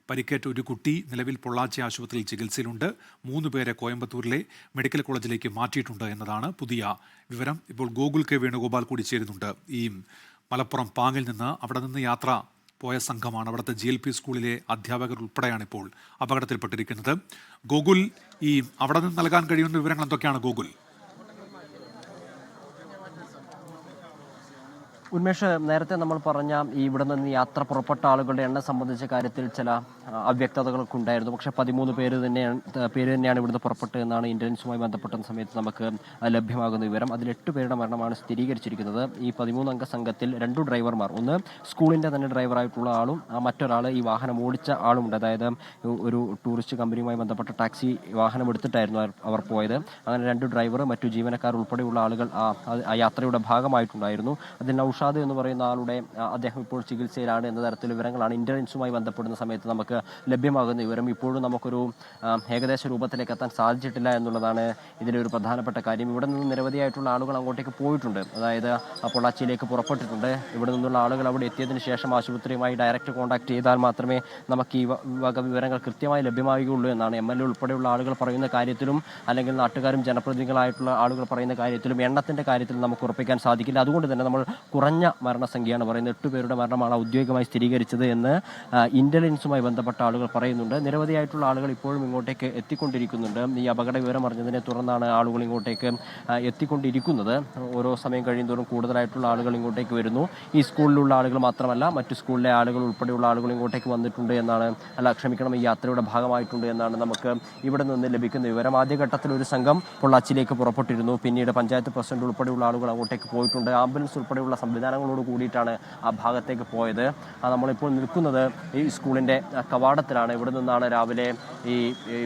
പരിക്കേറ്റ ഒരു കുട്ടി നിലവിൽ പൊള്ളാച്ചി ആശുപത്രിയിൽ ചികിത്സയിലുണ്ട്. 3 പേരെ കോയമ്പത്തൂരിലെ മെഡിക്കൽ കോളേജിലേക്ക് മാറ്റിയിട്ടുണ്ട് എന്നതാണ് പുതിയ വിവരം. ഇപ്പോൾ ഗോകുൽ കെ വേണുഗോപാൽ കൂടി ചേരുന്നുണ്ട്. ഈ മലപ്പുറം പാങ്ങിൽ നിന്ന് അവിടെ നിന്ന് യാത്ര പോയ സംഘമാണ്. അവിടുത്തെ GLP സ്കൂളിലെ അധ്യാപകർ ഉൾപ്പെടെയാണ് ഇപ്പോൾ അപകടത്തിൽപ്പെട്ടിരിക്കുന്നത്. ഗോകുൽ, അവിടെ നിന്ന് നൽകാൻ കഴിയുന്ന വിവരങ്ങൾ എന്തൊക്കെയാണ് ഗോകുൽ? ഉന്മേഷ്, നേരത്തെ നമ്മൾ പറഞ്ഞ ഇവിടെ നിന്ന് യാത്ര പുറപ്പെട്ട ആളുകളുടെ എണ്ണം സംബന്ധിച്ച കാര്യത്തിൽ ചില അവ്യക്തതകളൊക്കെ ഉണ്ടായിരുന്നു. പക്ഷേ 13 പേര് തന്നെയാണ് ഇവിടുന്ന് പുറപ്പെട്ടത് എന്നാണ് ഇന്റലിജൻസുമായി ബന്ധപ്പെട്ട സമയത്ത് നമുക്ക് ലഭ്യമാകുന്ന വിവരം. അതിൽ 8 പേരുടെ മരണമാണ് സ്ഥിരീകരിച്ചിരിക്കുന്നത്. ഈ 13 അംഗ സംഘത്തിൽ 2 ഡ്രൈവർമാർ, ഒന്ന് സ്കൂളിന്റെ തന്നെ ഡ്രൈവറായിട്ടുള്ള ആളും മറ്റൊരാൾ ഈ വാഹനം ഓടിച്ച ആളുമുണ്ട്. അതായത് ഒരു ടൂറിസ്റ്റ് കമ്പനിയുമായി ബന്ധപ്പെട്ട ടാക്സി വാഹനം എടുത്തിട്ടായിരുന്നു അവർ പോയത്. അങ്ങനെ 2 ഡ്രൈവർ, മറ്റു ജീവനക്കാർ ഉൾപ്പെടെയുള്ള ആളുകൾ ആ യാത്രയുടെ ഭാഗമായിട്ടുണ്ടായിരുന്നു. അതിൽ നൌഷാദ് എന്ന് പറയുന്ന ആളുടെ അദ്ദേഹം ഇപ്പോൾ ചികിത്സയിലാണ് എന്ന തരത്തിൽ വിവരങ്ങളാണ് ഇന്റലിജൻസുമായി ബന്ധപ്പെടുന്ന സമയത്ത് നമുക്ക് ലഭ്യമാകുന്ന വിവരം. ഇപ്പോഴും നമുക്കൊരു ഏകദേശ രൂപത്തിലേക്ക് എത്താൻ സാധിച്ചിട്ടില്ല എന്നുള്ളതാണ് ഇതിലൊരു പ്രധാനപ്പെട്ട കാര്യം. ഇവിടെ നിന്ന് നിരവധിയായിട്ടുള്ള ആളുകൾ അങ്ങോട്ടേക്ക് പോയിട്ടുണ്ട്. അതായത് പൊള്ളാച്ചിയിലേക്ക് പുറപ്പെട്ടിട്ടുണ്ട്. ഇവിടെ നിന്നുള്ള ആളുകൾ അവിടെ എത്തിയതിനു ശേഷം ആശുപത്രിയുമായി ഡയറക്റ്റ് കോൺടാക്ട് ചെയ്താൽ മാത്രമേ നമുക്ക് ഈ വക വിവരങ്ങൾ കൃത്യമായി ലഭ്യമാവുകയുള്ളൂ എന്നാണ് MLA ഉൾപ്പെടെയുള്ള ആളുകൾ പറയുന്ന കാര്യത്തിലും അല്ലെങ്കിൽ നാട്ടുകാരും ജനപ്രതിനിധികളായിട്ടുള്ള ആളുകൾ പറയുന്ന കാര്യത്തിലും എണ്ണത്തിന്റെ കാര്യത്തിൽ നമുക്ക് ഉറപ്പിക്കാൻ സാധിക്കില്ല. അതുകൊണ്ട് തന്നെ നമ്മൾ കുറഞ്ഞ മരണസംഖ്യയാണ് പറയുന്നത്. 8 പേരുടെ മരണമാണ് ഔദ്യോഗികമായി സ്ഥിരീകരിച്ചത് എന്ന് ഇന്റലിജൻസുമായി ബന്ധപ്പെട്ട ആളുകൾ പറയുന്നുണ്ട്. നിരവധിയായിട്ടുള്ള ആളുകൾ ഇപ്പോഴും ഇങ്ങോട്ടേക്ക് എത്തിക്കൊണ്ടിരിക്കുന്നുണ്ട്. ഈ അപകട വിവരം അറിഞ്ഞതിനെ തുടർന്നാണ് ആളുകൾ ഇങ്ങോട്ടേക്ക് എത്തിക്കൊണ്ടിരിക്കുന്നത്. ഓരോ സമയം കഴിയുന്തോറും കൂടുതലായിട്ടുള്ള ആളുകൾ ഇങ്ങോട്ടേക്ക് വരുന്നു. ഈ സ്കൂളിലുള്ള ആളുകൾ മാത്രമല്ല, മറ്റു സ്കൂളിലെ ആളുകൾ ഉൾപ്പെടെയുള്ള ആളുകൾ ഇങ്ങോട്ടേക്ക് വന്നിട്ടുണ്ട് എന്നാണ്, ഈ യാത്രയുടെ ഭാഗമായിട്ടുണ്ട് എന്നാണ് നമുക്ക് ഇവിടെ നിന്ന് ലഭിക്കുന്ന വിവരം. ആദ്യഘട്ടത്തിൽ ഒരു സംഘം പൊള്ളാച്ചിയിലേക്ക് പുറപ്പെട്ടിരുന്നു. പിന്നീട് പഞ്ചായത്ത് പ്രസിഡന്റ് ഉൾപ്പെടെയുള്ള ആളുകൾ അങ്ങോട്ടേക്ക് പോയിട്ടുണ്ട്. ആംബുലൻസ് ഉൾപ്പെടെയുള്ള സംവിധാനങ്ങളോട് കൂടിയിട്ടാണ് ആ ഭാഗത്തേക്ക് പോയത്. നമ്മളിപ്പോൾ നിൽക്കുന്നത് ഈ സ്കൂളിൻ്റെ കവാടത്തിലാണ്. ഇവിടെ നിന്നാണ് രാവിലെ ഈ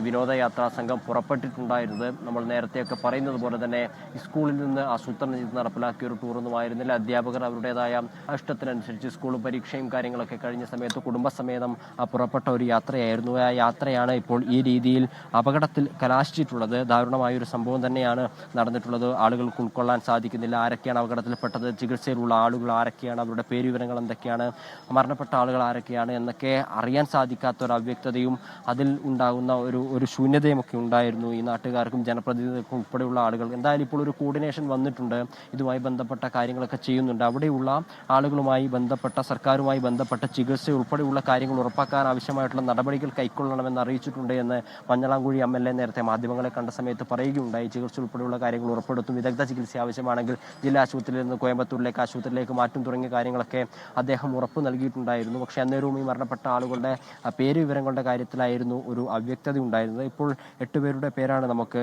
വിനോദയാത്രാ സംഘം പുറപ്പെട്ടിട്ടുണ്ടായിരുന്നത്. നമ്മൾ നേരത്തെയൊക്കെ പറയുന്നത് പോലെ തന്നെ ഈ സ്കൂളിൽ നിന്ന് ആസൂത്രണം ചെയ്ത് നടപ്പിലാക്കിയ ഒരു ടൂറൊന്നും ആയിരുന്നില്ല. അധ്യാപകർ അവരുടേതായ ഇഷ്ടത്തിനനുസരിച്ച് സ്കൂൾ പരീക്ഷയും കാര്യങ്ങളൊക്കെ കഴിഞ്ഞ സമയത്ത് കുടുംബസമേതം പുറപ്പെട്ട ഒരു യാത്രയായിരുന്നു. ആ യാത്രയാണ് ഇപ്പോൾ ഈ രീതിയിൽ അപകടത്തിൽ കലാശിച്ചിട്ടുള്ളത്. ദാരുണമായ ഒരു സംഭവം തന്നെയാണ് നടന്നിട്ടുള്ളത്. ആളുകൾക്ക് ഉൾക്കൊള്ളാൻ സാധിക്കുന്നില്ല. ആരൊക്കെയാണ് അപകടത്തിൽപ്പെട്ടത്, ചികിത്സയിലുള്ള ആളുകൾ ആരൊക്കെയാണ്, അവരുടെ പേരുവിവരങ്ങൾ എന്തൊക്കെയാണ്, മരണപ്പെട്ട ആളുകൾ ആരൊക്കെയാണ് എന്നൊക്കെ അറിയാൻ സാധിക്കാത്ത ഒരു അവ്യക്തതയും അതിൽ ഉണ്ടാകുന്ന ഒരു ശൂന്യതയും ഒക്കെ ഉണ്ടായിരുന്നു ഈ നാട്ടുകാർക്കും ജനപ്രതിനിധികൾക്കും ഉൾപ്പെടെയുള്ള ആളുകൾ. എന്തായാലും ഇപ്പോൾ ഒരു കോർഡിനേഷൻ വന്നിട്ടുണ്ട്. ഇതുമായി ബന്ധപ്പെട്ട കാര്യങ്ങളൊക്കെ ചെയ്യുന്നുണ്ട്. അവിടെയുള്ള ആളുകളുമായി ബന്ധപ്പെട്ട, സർക്കാരുമായി ബന്ധപ്പെട്ട ചികിത്സ ഉൾപ്പെടെയുള്ള കാര്യങ്ങൾ ഉറപ്പാക്കാൻ ആവശ്യമായിട്ടുള്ള നടപടികൾ കൈക്കൊള്ളണമെന്ന് അറിയിച്ചിട്ടുണ്ട് എന്ന് മഞ്ഞളാംകുഴി MLA നേരത്തെ മാധ്യമങ്ങളെ കണ്ട സമയത്ത് പറയുകയുണ്ടായി. ചികിത്സ ഉൾപ്പെടെയുള്ള കാര്യങ്ങൾ ഉറപ്പെടുത്തും. വിദഗ്ധ ചികിത്സ ആവശ്യമാണെങ്കിൽ ജില്ലാ ആശുപത്രിയിൽ നിന്ന് കോയമ്പത്തൂരിലേക്ക് ആശുപത്രിയിലേക്ക് മാറ്റും തുടങ്ങിയ കാര്യങ്ങളൊക്കെ അദ്ദേഹം ഉറപ്പ് നൽകിയിട്ടുണ്ടായിരുന്നു. പക്ഷേ അന്നേരവും ഈ മരണപ്പെട്ട ആളുകളുടെ പേര് വിവരങ്ങളുടെ കാര്യത്തിലായിരുന്നു ഒരു അവ്യക്തത ഉണ്ടായിരുന്നത്. ഇപ്പോൾ 8 പേരുടെ പേരാണ് നമുക്ക്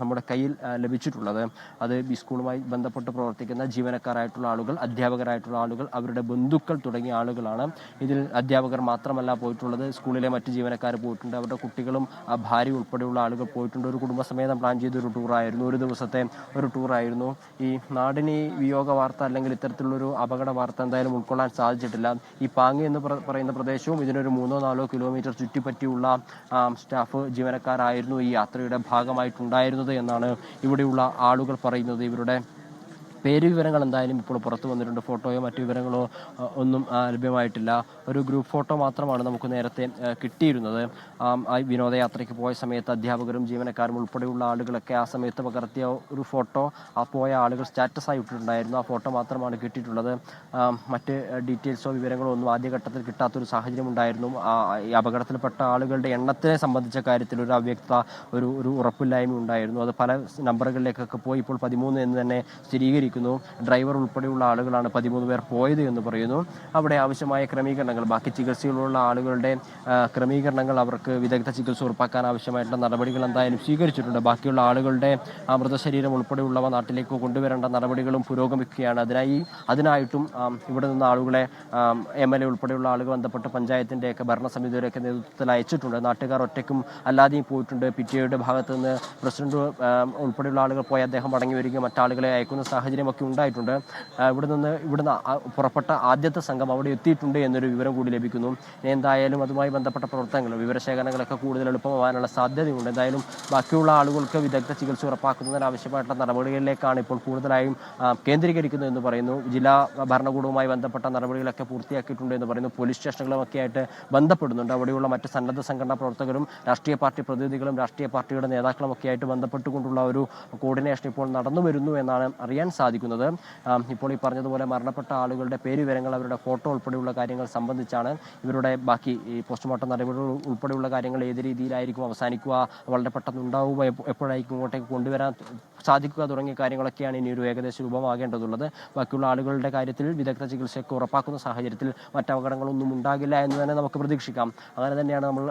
നമ്മുടെ കയ്യിൽ ലഭിച്ചിട്ടുള്ളത്. അത് ഈ സ്കൂളുമായി ബന്ധപ്പെട്ട് പ്രവർത്തിക്കുന്ന ജീവനക്കാരായിട്ടുള്ള ആളുകൾ, അധ്യാപകരായിട്ടുള്ള ആളുകൾ, അവരുടെ ബന്ധുക്കൾ തുടങ്ങിയ ആളുകളാണ്. ഇതിൽ അധ്യാപകർ മാത്രമല്ല പോയിട്ടുള്ളത്, സ്കൂളിലെ മറ്റ് ജീവനക്കാർ പോയിട്ടുണ്ട്. അവരുടെ കുട്ടികളും ഭാര്യ ഉൾപ്പെടെയുള്ള ആളുകൾ പോയിട്ടുണ്ട്. ഒരു കുടുംബസമേതം പ്ലാൻ ചെയ്തൊരു ടൂറായിരുന്നു. ഒരു ദിവസത്തെ ഒരു ടൂറായിരുന്നു. ഈ നാടിന് വിയോഗ വാർത്ത അല്ലെങ്കിൽ ഇത്തരത്തിലുള്ളൊരു അപകട വാർത്ത എന്തായാലും ഉൾക്കൊള്ളാൻ സാധിച്ചിട്ടില്ല. ഈ പാങ്ങ് എന്ന് പറയുന്ന പ്രദേശവും ഇതിനൊരു 3-4 കിലോമീറ്റർ ചുറ്റിപ്പറ്റിയുള്ള സ്റ്റാഫ് ജീവനക്കാരായിരുന്നു ഈ യാത്രയുടെ ഭാഗമായിട്ടുണ്ടായിരുന്നത് എന്നാണ് ഇവിടെയുള്ള ആളുകൾ പറയുന്നത്. ഇവരുടെ പേര് വിവരങ്ങൾ എന്തായാലും ഇപ്പോൾ പുറത്തു വന്നിട്ടുണ്ട്. ഫോട്ടോയോ മറ്റു വിവരങ്ങളോ ഒന്നും ലഭ്യമായിട്ടില്ല. ഒരു ഗ്രൂപ്പ് ഫോട്ടോ മാത്രമാണ് നമുക്ക് നേരത്തെ കിട്ടിയിരുന്നത്. വിനോദയാത്രയ്ക്ക് പോയ സമയത്ത് അധ്യാപകരും ജീവനക്കാരും ഉൾപ്പെടെയുള്ള ആളുകളൊക്കെ ആ സമയത്ത് പകർത്തിയ ഒരു ഫോട്ടോ പോയ ആളുകൾ സ്റ്റാറ്റസായി ഇട്ടിട്ടുണ്ടായിരുന്നു. ആ ഫോട്ടോ മാത്രമാണ് കിട്ടിയിട്ടുള്ളത്. മറ്റ് ഡീറ്റെയിൽസോ വിവരങ്ങളോ ഒന്നും ആദ്യഘട്ടത്തിൽ കിട്ടാത്തൊരു സാഹചര്യം ഉണ്ടായിരുന്നു. ഈ അപകടത്തിൽപ്പെട്ട ആളുകളുടെ എണ്ണത്തിനെ സംബന്ധിച്ച കാര്യത്തിൽ ഒരു അവ്യക്തത, ഒരു ഉറപ്പില്ലായ്മ ഉണ്ടായിരുന്നു. അത് പല നമ്പറുകളിലേക്കൊക്കെ പോയി ഇപ്പോൾ 13 എന്ന് തന്നെ സ്ഥിരീകരിക്കും. ഡ്രൈവർ ഉൾപ്പെടെയുള്ള ആളുകളാണ് 13 പേർ പോയത് എന്ന് പറയുന്നു. അവിടെ ആവശ്യമായ ക്രമീകരണങ്ങൾ, ബാക്കി ചികിത്സയിലുള്ള ആളുകളുടെ ക്രമീകരണങ്ങൾ, അവർക്ക് വിദഗ്ധ ചികിത്സ ഉറപ്പാക്കാൻ ആവശ്യമായിട്ടുള്ള നടപടികൾ എന്തായാലും സ്വീകരിച്ചിട്ടുണ്ട്. ബാക്കിയുള്ള ആളുകളുടെ മൃതശരീരം ഉൾപ്പെടെയുള്ളവ നാട്ടിലേക്ക് കൊണ്ടുവരേണ്ട നടപടികളും പുരോഗമിക്കുകയാണ്. അതിനായിട്ടും ഇവിടെ നിന്ന് ആളുകളെ MLA ഉൾപ്പെടെയുള്ള ആളുകൾ ബന്ധപ്പെട്ട് പഞ്ചായത്തിൻ്റെയൊക്കെ ഭരണസമിതിയുടെയൊക്കെ നേതൃത്വത്തിൽ അയച്ചിട്ടുണ്ട്. നാട്ടുകാർ ഒറ്റയ്ക്കും അല്ലാതെയും പോയിട്ടുണ്ട്. PTA ഭാഗത്ത് നിന്ന് പ്രസിഡന്റ് ഉൾപ്പെടെയുള്ള ആളുകൾ പോയി അദ്ദേഹം മടങ്ങി വരികയും മറ്റാളുകളെ അയക്കുന്ന സാഹചര്യം സാഹചര്യമൊക്കെ ഉണ്ടായിട്ടുണ്ട്. ഇവിടുന്ന് പുറപ്പെട്ട ആദ്യത്തെ സംഘം അവിടെ എത്തിയിട്ടുണ്ട് എന്നൊരു വിവരം കൂടി ലഭിക്കുന്നു. എന്തായാലും അതുമായി ബന്ധപ്പെട്ട പ്രവർത്തനങ്ങൾ വിവരശേഖരണങ്ങളൊക്കെ കൂടുതൽ എളുപ്പമാവാനുള്ള സാധ്യതയുണ്ട്. എന്തായാലും ബാക്കിയുള്ള ആളുകൾക്ക് വിദഗ്ധ ചികിത്സ ഉറപ്പാക്കുന്നതിന് ആവശ്യമായിട്ടുള്ള നടപടികളിലേക്കാണ് ഇപ്പോൾ കൂടുതലായും കേന്ദ്രീകരിക്കുന്നത് എന്ന് പറയുന്നു. ജില്ലാ ഭരണകൂടവുമായി ബന്ധപ്പെട്ട നടപടികളൊക്കെ പൂർത്തിയാക്കിയിട്ടുണ്ട് എന്ന് പറയുന്നു. പോലീസ് സ്റ്റേഷനുകളുമൊക്കെ ആയിട്ട് ബന്ധപ്പെടുന്നുണ്ട്. അവിടെയുള്ള മറ്റ് സന്നദ്ധ സംഘടനാ പ്രവർത്തകരും രാഷ്ട്രീയ പാർട്ടി പ്രതിനിധികളും രാഷ്ട്രീയ പാർട്ടിയുടെ നേതാക്കളുമൊക്കെ ആയിട്ട് ബന്ധപ്പെട്ടുകൊണ്ടുള്ള ഒരു കോർഡിനേഷൻ ഇപ്പോൾ നടന്നു വരുന്നു എന്നാണ് അറിയാൻ സാധിക്കുന്നത്. ഇപ്പോൾ ഈ പറഞ്ഞതുപോലെ മരണപ്പെട്ട ആളുകളുടെ പേരുവിവരങ്ങൾ, അവരുടെ ഫോട്ടോ ഉൾപ്പെടെയുള്ള കാര്യങ്ങൾ സംബന്ധിച്ചാണ് ഇവരുടെ ബാക്കി ഈ പോസ്റ്റ്മോർട്ടം നടപടികൾ ഉൾപ്പെടെയുള്ള കാര്യങ്ങൾ ഏത് രീതിയിലായിരിക്കും അവസാനിക്കുക, വളരെ പെട്ടെന്ന് ഉണ്ടാവുക, എപ്പോഴായിരിക്കും ഇങ്ങോട്ടേക്ക് കൊണ്ടുവരാൻ സാധിക്കുക തുടങ്ങിയ കാര്യങ്ങളൊക്കെയാണ് ഇനി ഒരു ഏകദേശ രൂപമാകേണ്ടതുള്ളത്. ബാക്കിയുള്ള ആളുകളുടെ കാര്യത്തിൽ വിദഗ്ധ ചികിത്സയൊക്കെ ഉറപ്പാക്കുന്ന സാഹചര്യത്തിൽ മറ്റപകടങ്ങളൊന്നും ഉണ്ടാകില്ല എന്ന് തന്നെ നമുക്ക് പ്രതീക്ഷിക്കാം. അങ്ങനെ തന്നെയാണ് നമ്മൾ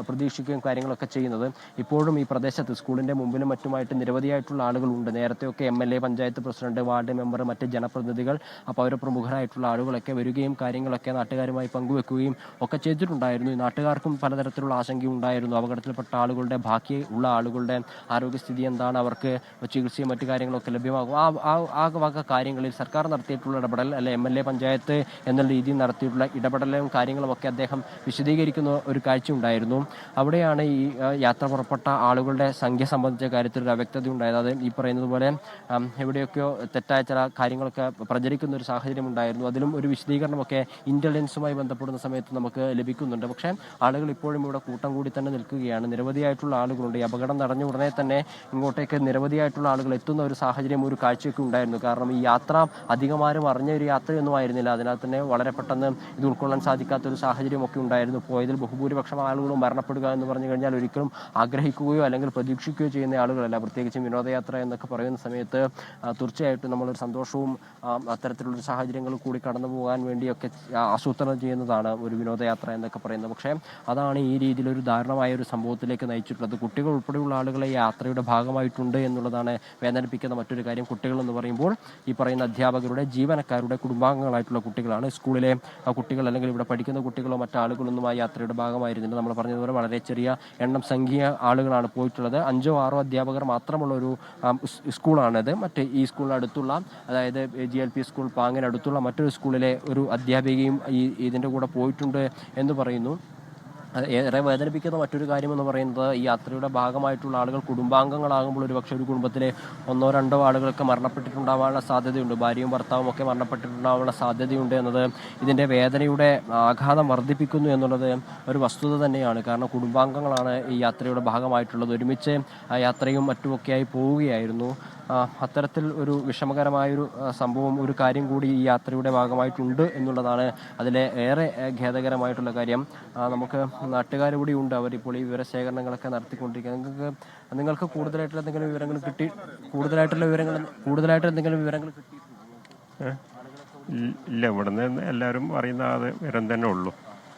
പ്രതീക്ഷിക്കുകയും കാര്യങ്ങളൊക്കെ ചെയ്യുന്നത്. ഇപ്പോഴും ഈ പ്രദേശത്ത് സ്കൂളിൻ്റെ മുമ്പിലും മറ്റുമായിട്ട് നിരവധിയായിട്ടുള്ള ആളുകളുണ്ട്. നേരത്തെയൊക്കെ MLA, panchayat president, ward member, മറ്റ് ജനപ്രതിനിധികൾ, പൗരപ്രമുഖരായിട്ടുള്ള ആളുകളൊക്കെ വരികയും കാര്യങ്ങളൊക്കെ നാട്ടുകാരുമായി പങ്കുവെക്കുകയും ഒക്കെ ചെയ്തിട്ടുണ്ടായിരുന്നു. ഈ നാട്ടുകാർക്കും പലതരത്തിലുള്ള ആശങ്കയുണ്ടായിരുന്നു. അപകടത്തിൽപ്പെട്ട ആളുകളുടെ ബാക്കി ഉള്ള ആളുകളുടെ ആരോഗ്യസ്ഥിതി എന്താണ്, അവർക്ക് ചികിത്സയും മറ്റു കാര്യങ്ങളൊക്കെ ലഭ്യമാകും, ആ വക കാര്യങ്ങളിൽ സർക്കാർ നടത്തിയിട്ടുള്ള ഇടപെടൽ, അല്ലെ MLA, പഞ്ചായത്ത് എന്നുള്ള രീതിയിൽ നടത്തിയിട്ടുള്ള ഇടപെടലും കാര്യങ്ങളുമൊക്കെ അദ്ദേഹം വിശദീകരിക്കുന്ന ഒരു കാഴ്ച ഉണ്ടായിരുന്നു. അവിടെയാണ് ഈ യാത്ര പുറപ്പെട്ട ആളുകളുടെ സംഖ്യ സംബന്ധിച്ച കാര്യത്തിൽ ഒരു അവ്യക്തത ഉണ്ടായത്. അത് ഈ പറയുന്നത് പോലെ എവിടെയൊക്കെയോ തെറ്റായ ചില കാര്യങ്ങളൊക്കെ പ്രചരിക്കുന്ന ഒരു സാഹചര്യം ഉണ്ടായിരുന്നു. അതിലും ഒരു വിശദീകരണമൊക്കെ ഇന്റലിജൻസുമായി ബന്ധപ്പെടുന്ന സമയത്ത് നമുക്ക് ലഭിക്കുന്നുണ്ട്. പക്ഷേ ആളുകൾ ഇപ്പോഴും ഇവിടെ കൂട്ടം കൂടി തന്നെ നിൽക്കുകയാണ്. നിരവധിയായിട്ടുള്ള ആളുകളുണ്ട്. ഈ അപകടം നടന്ന ഉടനെ തന്നെ ഇങ്ങോട്ടേക്ക് നിരവധിയായിട്ടുള്ള ആളുകൾ എത്തുന്ന ഒരു സാഹചര്യം, ഒരു കാഴ്ചയൊക്കെ ഉണ്ടായിരുന്നു. കാരണം ഈ യാത്ര അധികമാരും അറിഞ്ഞ ഒരു യാത്രയൊന്നും ആയിരുന്നില്ല. അതിനാൽ തന്നെ വളരെ പെട്ടെന്ന് ഇത് ഉൾക്കൊള്ളാൻ സാധിക്കാത്ത ഒരു സാഹചര്യമൊക്കെ ഉണ്ടായിരുന്നു. പോയതിൽ ബഹുഭൂരിപക്ഷം ആളുകളും മരണപ്പെടുക എന്ന് പറഞ്ഞു കഴിഞ്ഞാൽ ഒരിക്കലും ആഗ്രഹിക്കുകയോ അല്ലെങ്കിൽ പ്രതീക്ഷിക്കുകയോ ചെയ്യുന്ന ആളുകളല്ല. പ്രത്യേകിച്ചും വിനോദയാത്ര എന്നൊക്കെ പറയുന്ന സമയത്ത് തീർച്ചയായിട്ടും നമ്മളൊരു സന്തോഷവും അത്തരത്തിലുള്ള സാഹചര്യങ്ങൾ കൂടി കടന്നു പോകാൻ വേണ്ടിയൊക്കെ ആസൂത്രണം ചെയ്യുന്നതാണ് ഒരു വിനോദയാത്ര എന്നൊക്കെ പറയുന്നത്. പക്ഷേ അതാണ് ഈ രീതിയിലൊരു ദാരുണമായ ഒരു സംഭവത്തിലേക്ക് നയിച്ചിട്ടുള്ളത്. കുട്ടികൾ ഉൾപ്പെടെയുള്ള ആളുകളെ യാത്രയുടെ ഭാഗമായിട്ടുണ്ട് എന്നുള്ളതാണ് വേദനിപ്പിക്കുന്ന മറ്റൊരു കാര്യം. കുട്ടികൾ എന്ന് പറയുമ്പോൾ ഈ പറയുന്ന അധ്യാപകരുടെ, ജീവനക്കാരുടെ കുടുംബാംഗങ്ങളായിട്ടുള്ള കുട്ടികളാണ്. സ്കൂളിലെ കുട്ടികൾ അല്ലെങ്കിൽ ഇവിടെ പഠിക്കുന്ന കുട്ടികളോ മറ്റാളുകളൊന്നും ആ യാത്രയുടെ ഭാഗമായിരുന്നില്ല. നമ്മൾ പറഞ്ഞതുപോലെ വളരെ ചെറിയ സംഖ്യ ആളുകളാണ് പോയിട്ടുള്ളത്. 5 or 6 അധ്യാപകർ മാത്രമുള്ള ഒരു സ്കൂളാണിത്. മറ്റ് ഈ സ്കൂളിന് അടുത്തുള്ള, അതായത് GLP സ്കൂൾ പാങ്ങിനടുത്തുള്ള മറ്റൊരു സ്കൂളിലെ ഒരു അധ്യാപികയും ഇതിൻ്റെ കൂടെ പോയിട്ടുണ്ട് എന്ന് പറയുന്നു. ഏറെ വേദനിപ്പിക്കുന്ന മറ്റൊരു കാര്യമെന്ന് പറയുന്നത് ഈ യാത്രയുടെ ഭാഗമായിട്ടുള്ള ആളുകൾ കുടുംബാംഗങ്ങളാകുമ്പോൾ ഒരുപക്ഷെ ഒരു കുടുംബത്തിലെ 1-2 ആളുകളൊക്കെ മരണപ്പെട്ടിട്ടുണ്ടാവാനുള്ള സാധ്യതയുണ്ട്. ഭാര്യയും ഭർത്താവും ഒക്കെ മരണപ്പെട്ടിട്ടുണ്ടാവാനുള്ള സാധ്യതയുണ്ട് എന്നത് ഇതിൻ്റെ വേദനയുടെ ആഘാതം വർദ്ധിപ്പിക്കുന്നു എന്നുള്ളത് ഒരു വസ്തുത തന്നെയാണ്. കാരണം കുടുംബാംഗങ്ങളാണ് ഈ യാത്രയുടെ ഭാഗമായിട്ടുള്ളത്. ഒരുമിച്ച് യാത്രയും മറ്റുമൊക്കെയായി പോവുകയായിരുന്നു. അത്തരത്തിൽ ഒരു വിഷമകരമായൊരു സംഭവം, ഒരു കാര്യം കൂടി ഈ യാത്രയുടെ ഭാഗമായിട്ടുണ്ട് എന്നുള്ളതാണ് അതിലെ ഏറെ ഖേദകരമായിട്ടുള്ള കാര്യം. നമുക്ക് നാട്ടുകാർ കൂടി ഉണ്ട്. അവരിപ്പോൾ ഈ വിവരശേഖരണങ്ങളൊക്കെ നടത്തിക്കൊണ്ടിരിക്കുക. നിങ്ങൾക്ക് കൂടുതലായിട്ട് എന്തെങ്കിലും വിവരങ്ങൾ കിട്ടി? കൂടുതലായിട്ട് എന്തെങ്കിലും വിവരങ്ങൾ കിട്ടിയിട്ടുണ്ടോ? ഇല്ല, ഇവിടുന്ന് എല്ലാവരും അറിയുന്ന അത് വിവരം തന്നെ ഉള്ളൂ.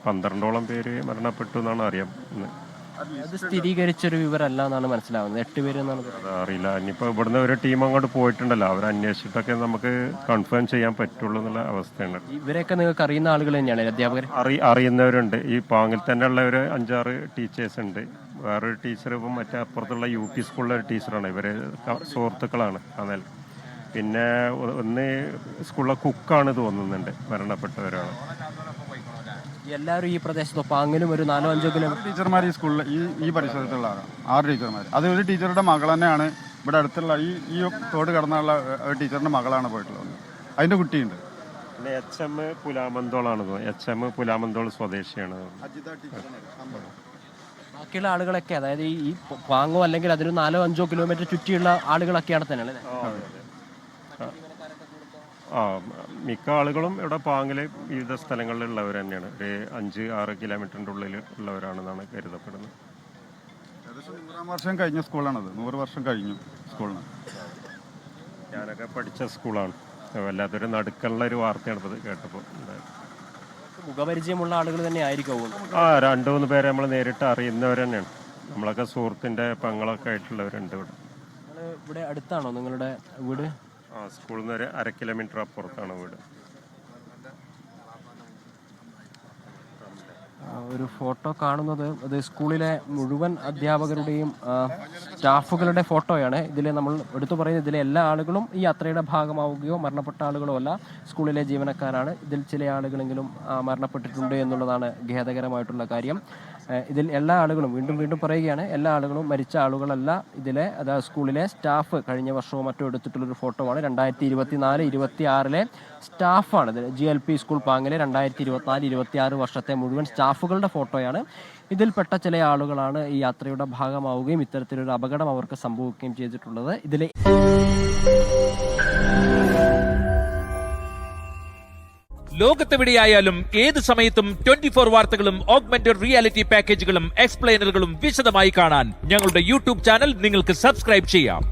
12ഓളം പേര് മരണപ്പെട്ടു എന്നാണ് അറിയാം. അത് സ്ഥിരീകരിച്ചൊരു വിവരമല്ല എന്നാണ് മനസ്സിലാവുന്നത്. 8 പേര് എന്നാണ് അറിയില്ല. ഇനിയിപ്പോൾ ഇവിടുന്ന് ഒരു ടീം അങ്ങോട്ട് പോയിട്ടുണ്ടല്ലോ, അവർ അന്വേഷിച്ചിട്ടൊക്കെ നമുക്ക് കൺഫേം ചെയ്യാൻ പറ്റുള്ളൂ എന്നുള്ള അവസ്ഥയാണ്. ഇവരെയൊക്കെ നിങ്ങൾക്ക് അറിയുന്ന ആളുകൾ തന്നെയാണ് അധ്യാപകർ? അറിയുന്നവരുണ്ട്. ഈ പാങ്ങിൽ തന്നെ ഉള്ള ഒരു 5-6 ടീച്ചേഴ്സ് ഉണ്ട്. വേറൊരു ടീച്ചർ ഇപ്പം മറ്റേ അപ്പുറത്തുള്ള UP സ്കൂളിലെ ഒരു ടീച്ചറാണ്. ഇവർ സുഹൃത്തുക്കളാണ്. അതിൽ പിന്നെ ഒന്ന് സ്കൂളിലെ കുക്കാണ് തോന്നുന്നുണ്ട്, മരണപ്പെട്ടവരാണ്. എല്ലാവരും ഈ പ്രദേശത്തോ പാങ്ങിലും ഒരു 4-5 കിലോമീറ്റർ ടീച്ചർമാർ ഈ സ്കൂളിൽ ഈ പരിസരത്തുള്ളതാണ്. 6 ടീച്ചർമാർ. അത് ഒരു ടീച്ചറുടെ മകൾ തന്നെയാണ്. ഇവിടെ അടുത്തുള്ള ഈ തോട് കടന്നുള്ള ഒരു ടീച്ചറിന്റെ മകളാണ് പോയിട്ടുള്ളത്. അതിന്റെ കുട്ടിയുണ്ട്. പിന്നെ HM പുലാമന്തോളാണ് തോന്നുന്നത്. HM പുലാമന്തോൾ സ്വദേശിയാണ്. ബാക്കിയുള്ള ആളുകളൊക്കെ, അതായത് ഈ പാങ്ങോ അല്ലെങ്കിൽ അതിന് 4-5 കിലോമീറ്റർ ചുറ്റിയുള്ള ആളുകളൊക്കെയാണ് തന്നെ അല്ലേ? മിക്ക ആളുകളും ഇവിടെ പാങ്ങില് വിവിധ സ്ഥലങ്ങളിലുള്ളവർ തന്നെയാണ്. ഒരു 5-6 കിലോമീറ്ററിൻ്റെ ഉള്ളിൽ ഉള്ളവരാണെന്നാണ് കരുതപ്പെടുന്നത്. ഏകദേശം 100 വർഷം കഴിഞ്ഞ സ്കൂളാണത്. 100 വർഷം കഴിഞ്ഞു സ്കൂളിന്. ഞാനൊക്കെ പഠിച്ച സ്കൂളാണ്. വല്ലാത്തൊരു നടുക്കുള്ള ഒരു വാർത്തയാണ് കേട്ടപ്പോൾ. മുഖപരിചയമുള്ള ആളുകൾ തന്നെ ആയിരിക്കും. 2-3 പേരെ നമ്മൾ നേരിട്ട് അറിയുന്നവർ തന്നെയാണ്. നമ്മളൊക്കെ സുഹൃത്തിൻ്റെ പെങ്ങളൊക്കെ ആയിട്ടുള്ളവരുണ്ട് ഇവിടെ. ഇവിടെ അടുത്താണോ നിങ്ങളുടെ വീട്? സ്കൂളിൽ നിന്ന് ഒരു 1/2 കിലോമീറ്റർ അപ്പുറത്താണ് വീട്. ഒരു ഫോട്ടോ കാണുന്നത് അത് സ്കൂളിലെ മുഴുവൻ അധ്യാപകരുടെയും സ്റ്റാഫുകളുടെ ഫോട്ടോയാണ്. ഇതിൽ നമ്മൾ എടുത്തു പറയുന്നത് ഇതിലെ എല്ലാ ആളുകളും ഈ യാത്രയുടെ ഭാഗമാവുകയോ മരണപ്പെട്ട ആളുകളോ അല്ല, സ്കൂളിലെ ജീവനക്കാരാണ്. ഇതിൽ ചില ആളുകളെങ്കിലും മരണപ്പെട്ടിട്ടുണ്ട് എന്നുള്ളതാണ് ഖേദകരമായിട്ടുള്ള കാര്യം. ഇതിൽ എല്ലാ ആളുകളും വീണ്ടും പറയുകയാണ്, എല്ലാ ആളുകളും മരിച്ച ആളുകളല്ല. ഇതിലെ അതായത് സ്കൂളിലെ സ്റ്റാഫ് കഴിഞ്ഞ വർഷവും മറ്റോ എടുത്തിട്ടുള്ളൊരു ഫോട്ടോ ആണ്. 2024-26 സ്റ്റാഫാണ് ഇത്. GLP സ്കൂൾ പാങ്ങിലെ 2024-26 വർഷത്തെ മുഴുവൻ സ്റ്റാഫുകളുടെ ഫോട്ടോയാണ്. ഇതിൽപ്പെട്ട ചില ആളുകളാണ് ഈ യാത്രയുടെ ഭാഗമാവുകയും ഇത്തരത്തിലൊരു അപകടം അവർക്ക് സംഭവിക്കുകയും ചെയ്തിട്ടുള്ളത്. ഇതിലെ ലോകത്തെവിടെയായാലും ഏത് സമയത്തും 24 വാർത്തകളും ഓഗ്മെന്റഡ് റിയാലിറ്റി പാക്കേജുകളും എക്സ്പ്ലെയിനറുകളും വിശദമായി കാണാൻ ഞങ്ങളുടെ യൂട്യൂബ് ചാനൽ നിങ്ങൾക്ക് സബ്സ്ക്രൈബ് ചെയ്യാം.